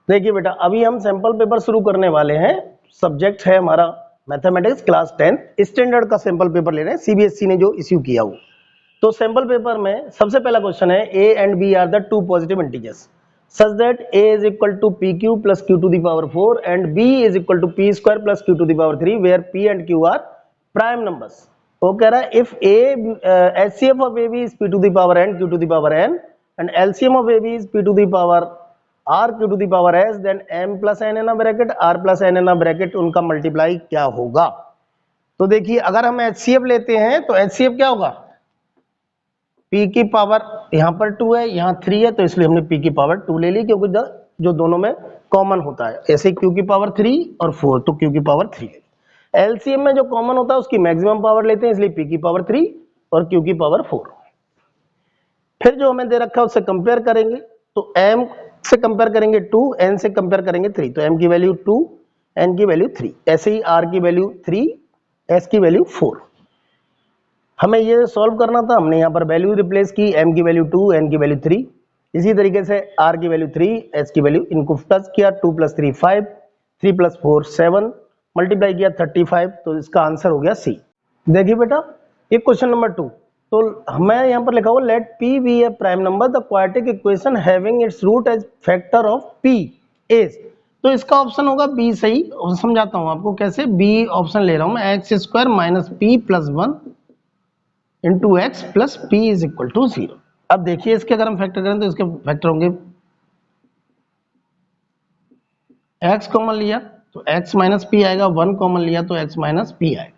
देखिए बेटा, अभी हम सैंपल पेपर शुरू करने वाले हैं। सब्जेक्ट है हमारा मैथमेटिक्स क्लास 10 स्टैंडर्ड का सैंपल पेपर ले रहे हैं, सीबीएसई ने जो इश्यू किया वो। तो सैंपल पेपर में सबसे पहला क्वेश्चन है a and b are the two positive integers such that a is equal to pq plus q to the power 4 and b is equal to p square plus q to the power 3 where p and q are prime numbers. वो कह रहा है if HCF of ab is p to the power n q to the power n and LCM of ab is p to the power r q to the power s then m plus n in bracket r plus n in bracket उनका multiply क्या होगा। तो देखिए, अगर हम HCF लेते हैं तो HCF क्या होगा, p की पावर यहाँ पर 2 है, यहाँ 3 है, तो इसलिए हमने p की पावर 2 ले ली, क्योंकि जो दोनों में कॉमन होता है। ऐसे q की पावर 3 और 4, तो q की पावर 3 ले। LCM में जो कॉमन होता है उसकी मैक्सिमम पावर लेते हैं, इसलिए p की पावर 3 और q की पावर 4। फिर जो हमें दे रखा है उससे कंपेयर करेंगे, तो m से कंपेयर करेंगे 2, n से कंपेयर करेंगे 3, तो m की वैल्यू 2, n की वैल्यू 3, ऐसे ही r की वैल्यू 3, s की वैल्यू 4। हमें ये सॉल्व करना था, हमने यहाँ पर वैल्यू रिप्लेस की, m की वैल्यू 2, n की वैल्यू 3, इसी तरीके से r की वैल्यू 3, s की वैल्यू, इनको प्लस किया, 2 प्लस 3 5, 3 प्लस 4 7, मल्टीप्लाई किया 35, तो इसका आंसर हो गया C। देखिए बेटा, ये क्वेश्चन नंबर 2, तो हमें यहाँ पर लिखा हुआ let p be a prime number the quadratic equation having its root as factor of p is, तो इसका ऑप्शन होगा बी सही। समझाता हूँ आपको कैसे, बी ऑप्शन ले रहा हूँ मैं, x square minus p plus 1 into x plus p is equal to 0। अब देखिए, इसके अगर हम फैक्टर करें तो इसके फैक्टर होंगे, x कॉमन लिया तो x माइनस पी आएगा, 1 कॉमन लिया तो x माइनस पी आएगा,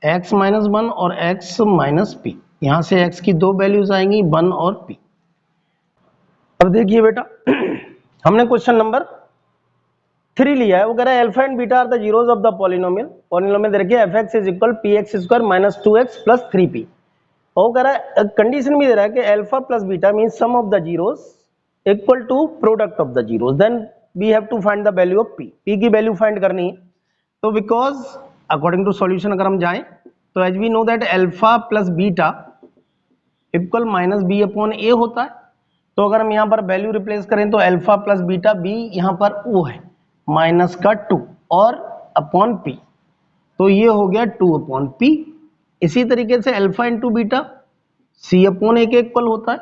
x माइनस 1 और x माइनस पी, यहां से x की दो वैल्यूज आएंगी 1 और p। अब देखिए बेटा, हमने क्वेश्चन नंबर 3 लिया है, वो कह रहा है alpha and beta are the zeroes of the polynomial. Polynomial दे रखिए fx is equal px square minus 2x plus 3p। और कह रहा है कंडीशन भी दे रहा है कि alpha plus beta means sum of the zeros equal to product of the zeros, then we have to find the value of p। p की value find करनी है, तो बिकॉज अकॉर्डिंग टू सॉल्यूशन अगर हम जाएं तो as we know that alpha plus beta equal minus B upon A होता है। तो अगर हम यहाँ पर वैल्यू रिप्लेस करें तो अल्फा प्लस बीटा, बी यहाँ पर ओ है माइनस का 2 और अपॉन पी, तो ये हो गया 2 अपॉन पी। इसी तरीके से alpha into beta C upon A के इक्वल होता है,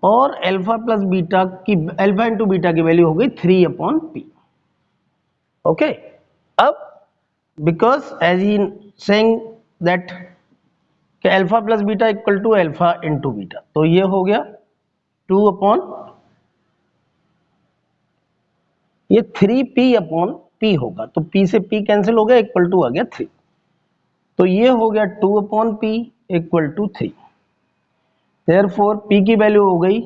और अल्फा प्लस बीटा की, अल्फा इंटू बीटा की वैल्यू हो गई 3 अपॉन पी। ओके, अब because as he saying that कि alpha plus beta equal to alpha into beta, तो ये हो गया 2 अपॉन, ये 3p अपॉन p होगा, तो p से p कैंसिल हो गया, इक्वल टू आ गया 3, तो ये हो गया 2 upon p equal to 3। Therefore p की वैल्यू हो गई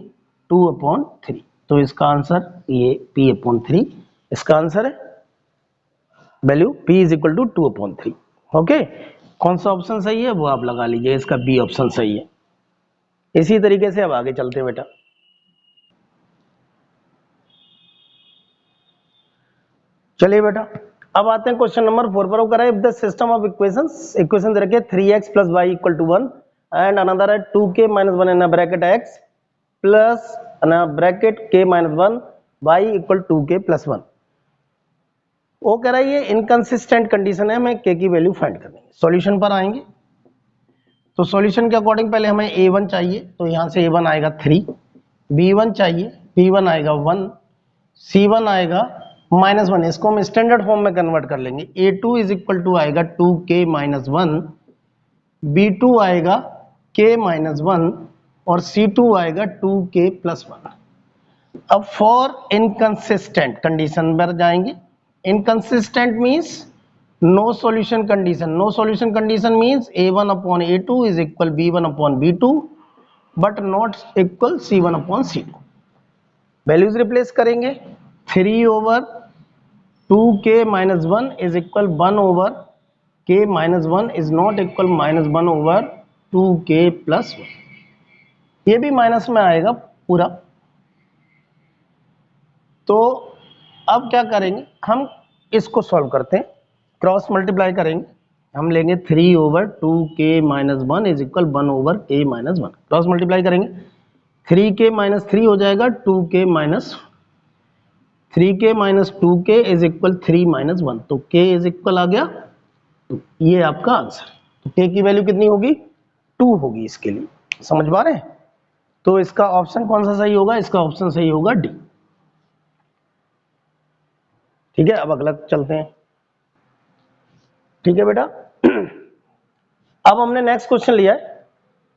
2 अपॉन 3, तो इसका आंसर ये p अपॉन 3 इसका आंसर है, value p is equal to 2 upon 3। Okay, कौन सा ऑप्शन सही है वो आप लगा लीजिए, इसका b ऑप्शन सही है। इसी तरीके से अब आगे चलते हैं बेटा। चलिए बेटा, अब आते हैं क्वेश्चन नंबर 4 पर। वो कह रहा है if the system of equations, equation दे रखे 3x plus y equal to 1 and another है 2k minus 1 in bracket x plus bracket k minus 1 y equal 2k plus 1। वो कह रहा है ये इनकंसिस्टेंट कंडीशन है, हमें k की वैल्यू फाइंड करनी है। सॉल्यूशन पर आएंगे तो सॉल्यूशन के अकॉर्डिंग पहले हमें a1 चाहिए, तो यहां से a1 आएगा 3, b1 चाहिए, b1 आएगा 1, c1 आएगा माइनस 1, इसको हम स्टैंडर्ड फॉर्म में कन्वर्ट कर लेंगे। a2 इज इक्वल टू आएगा 2k माइनस 1, b2 आएगा k माइनस 1 और c2 आएगा 2k प्लस 1। अब फॉर इनकंसिस्टेंट कंडीशन पर जाएंगे। Inconsistent means no solution condition, no solution condition means a1 upon a2 is equal b1 upon b2 but not equal c1 upon c2। Values replace करेंगे, 3 over 2k minus 1 is equal 1 over k minus 1 is not equal minus 1 over 2k plus 1, ये भी minus में आएगा पूरा। तो अब क्या करेंगे, हम इसको सॉल्व करते हैं, क्रॉस मल्टीप्लाई करेंगे, हम लेंगे 3 over 2k minus 1 is equal 1 over k minus 1, cross multiply करेंगे, 3k माइनस 3 हो जाएगा 2k minus 3k minus 2k is equal 3 minus 1, तो k इज इक्वल आ गया 2, ये आपका आंसर। तो k की वैल्यू कितनी होगी 2 होगी इसके लिए, समझ पा रहे हैं। तो इसका ऑप्शन कौन सा सही होगा, इसका ऑप्शन सही होगा डी। ठीक है, अब अगला चलते हैं। ठीक है बेटा, अब हमने नेक्स्ट क्वेश्चन लिया है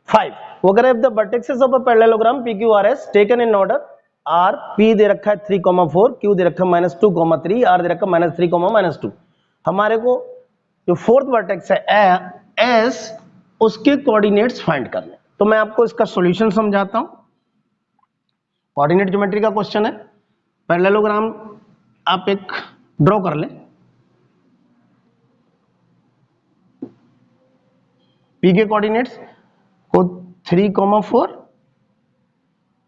5। वो कह रहा है if the vertexes of a parallelogram PQRS taken in order are, P दे रखा है 3,4, Q दे रखा है -2,3, R दे रखा है -3, -2। हमारे को जो फोर्थ वर्टेक्स है S, उसके कोऑर्डिनेट्स फाइंड करने। तो मैं आपको इसका सॉल्यूशन समझाता हूं। कोऑर्डिनेट ज्योमेट्री का क्वेश्चन है। पैरेललोग्राम आप एक ड्रॉ कर लें। P के कोऑर्डिनेट्स को 3,4,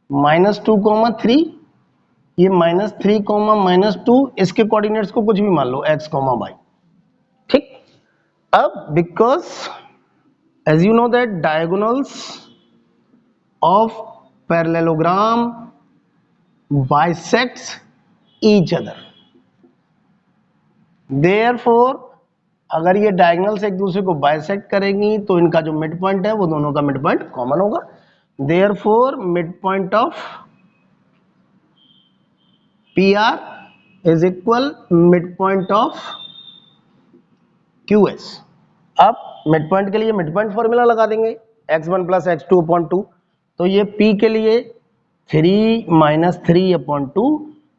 -2,3, ये -3, -2, इसके कोऑर्डिनेट्स को कुछ भी मान लो x, y। ठीक, अब because as you know that diagonals of parallelogram bisects each other, therefore अगर ये डायगोनल्स एक दूसरे को बाइसेक्ट करेंगी तो इनका जो मिड पॉइंट है वो दोनों का मिड पॉइंट कॉमन होगा। Therefore mid point of PR is equal mid point of QS। अब मिड पॉइंट के लिए मिड पॉइंट फॉर्मूला लगा देंगे, x1 प्लस x2 अपॉन 2। तो ये P के लिए 3 माइनस 3 अपॉन 2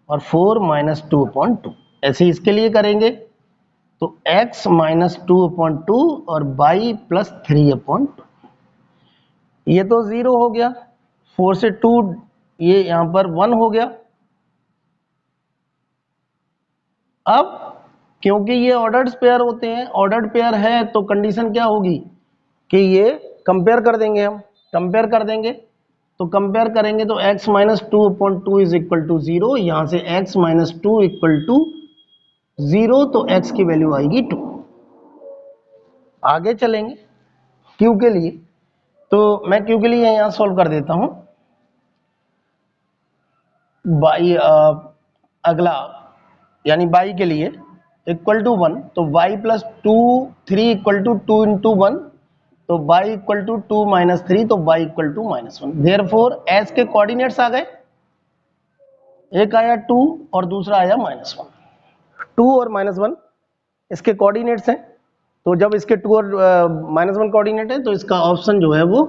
और 4 माइनस 2 अपॉन 2। ऐसे इसके लिए करेंगे तो x माइनस 2 अपॉन 2 और y प्लस 3 अपॉन 2। ये तो 0 हो गया, 4 से 2 ये यहां पर 1 हो गया। अब क्योंकि ये ऑर्डर्ड पेयर होते हैं, ऑर्डर्ड पेयर है तो कंडीशन क्या होगी कि ये कंपेयर कर देंगे। हम कंपेयर कर देंगे तो कंपेयर करेंगे तो x minus 2 upon 2 is equal to 0, यहां से x माइनस 2 इक्वल टू 0, तो x की वैल्यू आएगी 2। आगे चलेंगे q के लिए, तो मैं q के लिए यहां सॉल्व कर देता हूं। y अगला यानी y के लिए इक्वल टू 1, तो y plus 2 3 equal to 2 into 1, तो y इक्वल टू 2 माइनस 3, तो y equal to -1। Therefore s के कोऑर्डिनेट्स आ गए, एक आया 2 और दूसरा आया -1। 2 और -1 इसके कोऑर्डिनेट्स हैं, तो जब इसके 2 और -1 कोऑर्डिनेट है तो इसका ऑप्शन जो है वो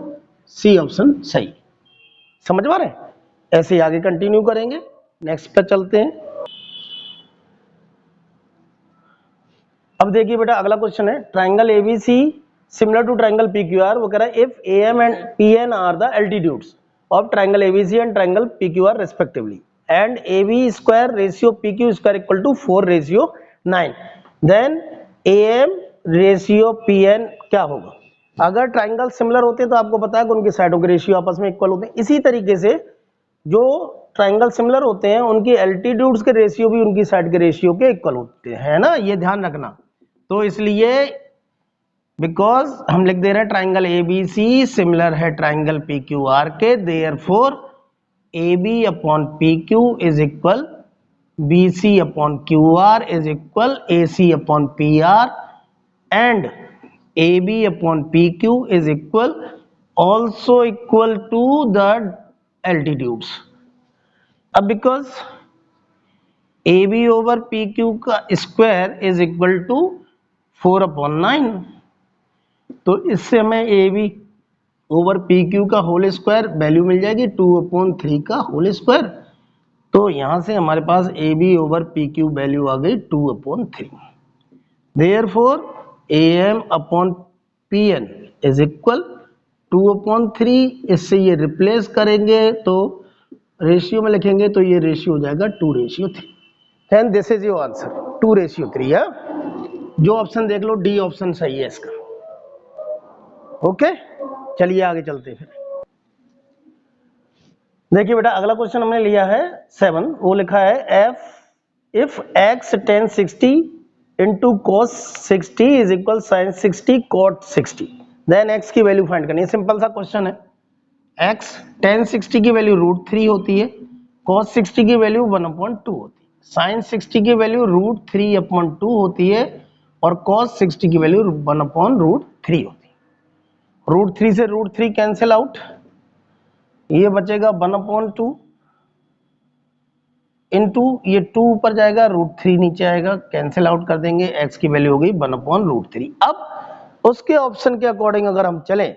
सी ऑप्शन सही। समझ पा रहे हैं? ऐसे ही आगे कंटिन्यू करेंगे, नेक्स्ट पे चलते हैं। अब देखिए बेटा अगला क्वेश्चन है triangle ABC similar to triangle PQR। वो कह रहा है if AM and PN are the altitudes of triangle ABC and triangle PQR respectively and AB square ratio PQ square equal to 4:9, then AM ratio PN क्या होगा। अगर triangle similar होते हैं तो आपको पता है कि उनकी साइडों के रेशियो आपस में इक्वल होते हैं। इसी तरीके से जो ट्राइंगल सिमिलर होते हैं उनकी एल्टीट्यूड्स के रेशियो भी उनकी साइड के रेशियो के इक्वल होते हैं ना, ये ध्यान रखना। तो इसलिए बिकॉज हम लिख दे रहे हैं ट्राइंगल ABC सिमिलर है ट्राइंगल PQR के, therefore AB upon PQ is equal BC upon QR is equal AC upon PR and AB upon PQ is equal also equal to the altitudes. अब because AB over PQ का square is equal to 4/9, तो इससे हमें AB over PQ का whole square value मिल जाएगी 2/3 का whole square. तो यहां से हमारे पास AB ओवर PQ वैल्यू आ गई 2/3। Therefore AM upon PN is equal 2/3। इससे ये रिप्लेस करेंगे तो रेशियो में लिखेंगे तो ये रेशियो हो जाएगा 2:3। Then this is your answer 2:3 है। जो ऑप्शन देख लो डी ऑप्शन सही है इसका। ओके, चलिए आगे चलते हैं। देखिए बेटा अगला क्वेश्चन हमने लिया है 7। वो लिखा है इफ x tan 60 into cos 60 is equal sin 60 cot 60, then x की वैल्यू फाइंड करनी है। सिंपल सा क्वेश्चन है। x tan 60 की वैल्यू √3 होती है, cos 60 की वैल्यू 1/2 होती है। साइन 60 की वैल्यू √3/2 होती है और cos 60 की वैल्यू 1/√3 होती है। √3 से √3 कैंसिल आउट, ये बचेगा 1/2 इनटू ये 2 ऊपर जाएगा, √3 नीचे आएगा, कैंसिल आउट कर देंगे, x की वैल्यू हो गई 1/√3। अब उसके ऑप्शन के अकॉर्डिंग अगर हम चलें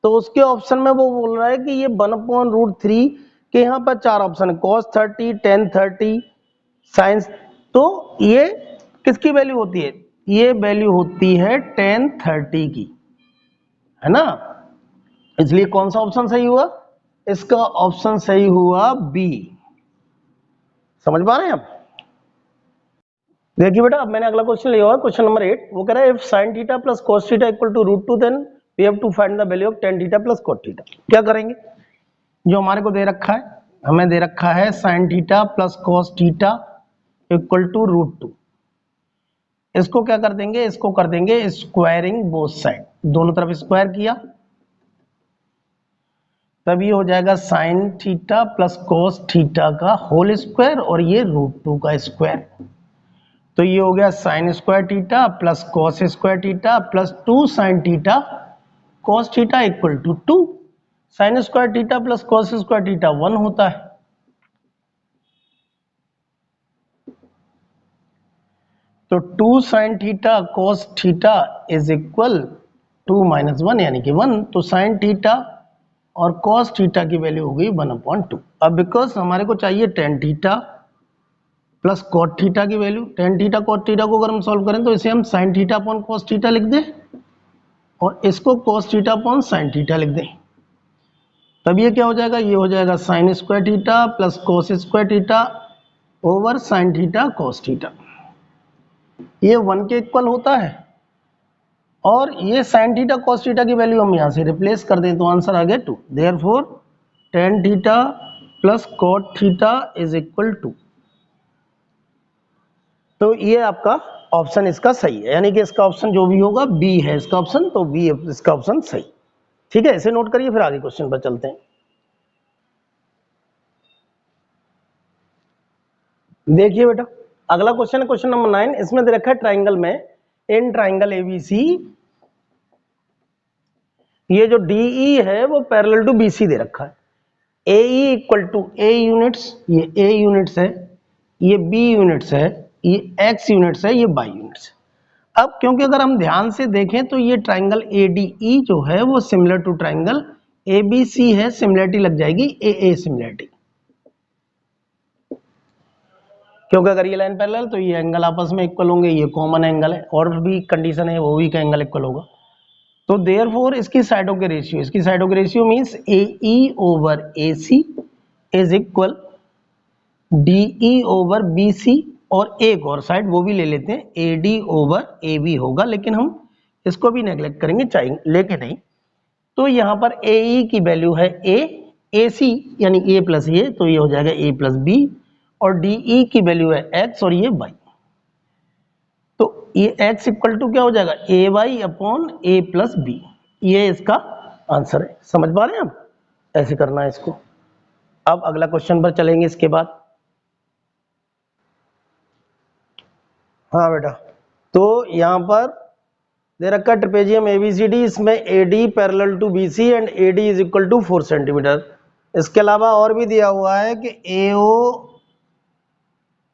तो उसके ऑप्शन में वो बोल रहा है कि ये 1/√3 के यहाँ पर 4 ऑप्शन है, cos 30, tan 30, sin, तो ये किसकी वैल्यू होती है? ये वैल्यू होती है tan 30 की, है ना। इसलिए कौन सा ऑप्शन सही हुआ? इसका ऑप्शन सही हुआ बी। समझ पा रहे हैं आप? देखिए बेटा, अब मैंने अगला क्वेश्चन लिया हुआ है, क्वेश्चन नंबर 8। वो कह रहा है if sin theta plus cos theta equal to √2 then we have to find the value of tan theta plus cot theta. क्या करेंगे? जो हमारे को दे रखा है, हमें दे रखा है sin theta plus cos theta equal to √2। इसको क्या कर देंगे? इसको कर देंगे स्क्वायरिंग बोथ साइड, दोनों तरफ स्क्वायर किया, तब ये हो जाएगा sin theta plus cos theta का होल स्क्वायर और ये √2 का स्क्वायर। तो ये हो गया sin square theta plus cos square theta plus 2 sin theta cos theta equal to 2। sin square theta plus cos square theta 1 होता है, तो 2 sin theta cos theta is equal 2 - 1 यानी कि 1। तो sin थीटा और cos थीटा की value हो गई 1/2। अब बिकॉज हमारे को चाहिए tan theta plus cot theta की value, tan theta cot theta को अगर हम सॉल्व करें तो इसे हम sin theta upon cos theta लिख दें और इसको cos theta upon sin theta लिख दें। तब ये क्या हो जाएगा? ये हो जाएगा sin square theta plus cos square theta over sin theta cos theta. ये 1 के इक्वल होता है और ये sin थीटा cos थीटा की वैल्यू हम यहां से रिप्लेस कर दें तो आंसर आ गया 2। Therefore tan theta plus cot theta is equal to. तो ये आपका ऑप्शन इसका सही है, यानी कि इसका ऑप्शन जो भी होगा बी है इसका ऑप्शन, तो बी इसका ऑप्शन सही। ठीक है, इसे नोट करिए, फिर आगे क्वेश्चन पर चलते हैं। देखिए बेटा, अगला क्वेश्चन है क्वेश्चन नंबर 9। इसमें दे रखा है ट्राइंगल में, इन ट्राइंगल एबीसी ये जो डीई है वो पैरेलल टू बीसी दे रखा है। एई इक्वल टू ए यूनिट्स, ये ए यूनिट्स है, ये बी यूनिट्स है, ये एक्स यूनिट्स है, ये वाई यूनिट्स है। अब क्योंकि अगर हम ध्यान से देखें तो ये ट्राइंगल एडीई जो है वो सिमिलर टू ट्राइंगल एबीसी है, सिमिलरिटी लग जाएगी ए सिमिलरिटी, क्योंकि अगर ये लाइन पैरेलल तो ये एंगल आपस में इक्वल होंगे, ये कॉमन एंगल है, और भी कंडीशन है वो भी का एंगल इक्वल होगा। तो देयरफॉर इसकी साइडों के रेशियो, इसकी साइडों के ratio means AE over AC is equal DE over BC, और एक और साइड वो भी ले लेते हैं एडी ओवर एबी होगा, लेकिन हम इसको भी नेग्लेक्ट करेंगे, चाहिए लेके नहीं। तो यहाँ पर एई की वैल्यू है ए, एसी यानी ए प्लस ए, तो ये हो जाएगा ए प्लस बी, और डीई की वैल्यू है एक्स और ये वाई, तो ये x इक्वल टू क्या हो जाएगा? ए वाई अपॉन ए प्लस बी, ये इसका आंसर है। समझ पा रहे हैं आप? ऐसे करना है इसको। अब अगला क्वेश्चन पर चलेंगे इसके बाद। हाँ बेटा, तो यहां पर दे रखा है ट्रेपेजियम एबीसीडी, इसमें A D parallel to B C and A D is equal to 4 centimetre. इसके अलावा और भी दिया हुआ है कि A O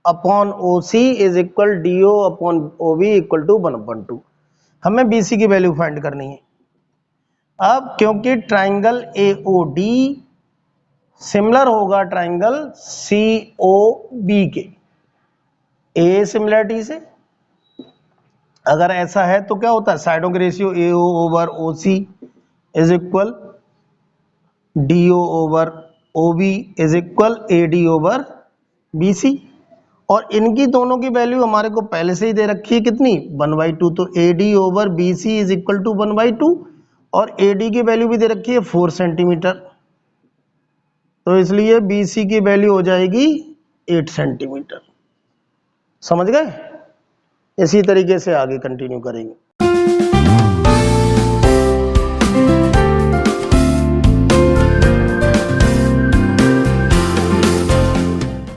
upon O C is equal D O upon O B equal to 1/2। हमें बीसी की वैल्यू फाइंड करनी है। अब क्योंकि ट्राइंगल एओडी सिमिलर होगा ट्राइंगल सीओबी के ए सिमिलरिटी से, अगर ऐसा है तो क्या होता है? साइडों के ratio AO over OC is equal DO over OB is equal AD over BC, और इनकी दोनों की वैल्यू हमारे को पहले से ही दे रखी है कितनी? 1/2। तो AD over BC is equal to 1/2, और AD की वैल्यू भी दे रखी है 4 सेंटीमीटर, तो इसलिए BC की वैल्यू हो जाएगी 8 सेंटीमीटर। समझ गए? इसी तरीके से आगे कंटिन्यू करेंगे।